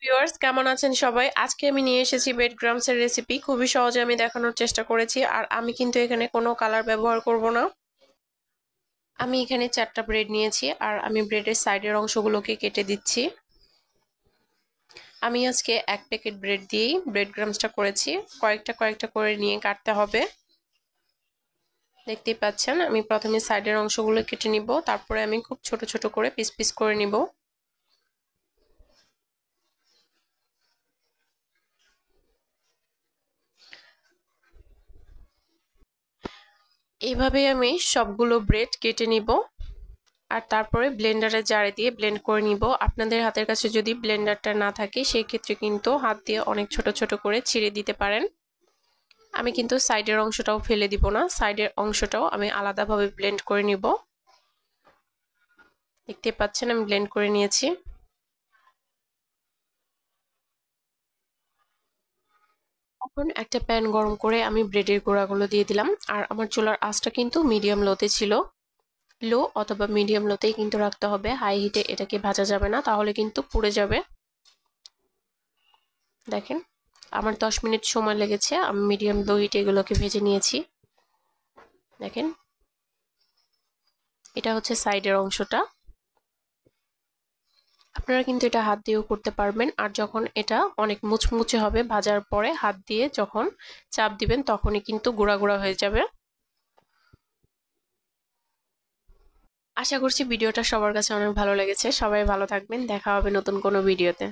Viewers কেমন আছেন সবাই? আজকে আমি নিয়ে এসেছি ব্রেড ক্রাম্বস এর রেসিপি। খুবই সহজে আমি দেখানোর চেষ্টা করেছি আর আমি কিন্তু এখানে কোনো কালার ব্যবহার করব না। আমি এখানে 4টা ব্রেড নিয়েছি আর আমি ব্রেডের সাইডের অংশগুলোকে কেটে দিচ্ছি। আমি আজকে 1 প্যাকেট ব্রেড দিয়েই ব্রেড ক্রাম্বসটা করেছি। কয়েকটা করে নিয়ে কাটতে হবে। দেখতেই পাচ্ছেন আমি প্রথমে সাইডের অংশগুলো কেটে নিব, তারপরে আমি খুব ছোট ছোট করে পিস পিস করে নিব। এইভাবে আমি সবগুলো ব্রেড কেটে নিব আর তারপরে ব্লেন্ডারের জারে দিয়ে ব্লেন্ড করে নিব। আপনাদের হাতের কাছে যদি ব্লেন্ডারটা না থাকে সেই ক্ষেত্রে কিন্তু হাত দিয়ে অনেক ছোট ছোট করে ছিঁড়ে দিতে পারেন। আমি কিন্তু সাইডের অংশটাও ফেলে দিব না, সাইডের অংশটাও আমি আলাদাভাবে ব্লেন্ড করে নিব। দেখতে পাচ্ছেন আমি ব্লেন্ড করে নিয়েছি। এখন একটা প্যান গরম করে আমি ব্রেডের গোড়াগুলো দিয়ে দিলাম আর আমার চুলার আঁচটা কিন্তু মিডিয়াম লোতে ছিল। লো অথবা মিডিয়াম লোতেই কিন্তু রাখতে হবে, হাই হিটে এটাকে ভাজা যাবে না, তাহলে কিন্তু পুড়ে যাবে। দেখেন আমার 10 মিনিট সময় লেগেছে, আমি মিডিয়াম লো হিটে এগুলোকে ভেজে নিয়েছি। দেখেন এটা হচ্ছে সাইডের অংশটা। আপনারা কিন্তু এটা হাত দিয়েও করতে পারবেন, আর যখন এটা অনেক মুচমুচে হবে ভাজার পরে হাত দিয়ে যখন চাপ দিবেন তখনই কিন্তু গুঁড়া গুঁড়া হয়ে যাবে। আশা করছি ভিডিওটা সবার কাছে অনেক ভালো লেগেছে। সবাই ভালো থাকবেন, দেখা হবে নতুন কোনো ভিডিওতে।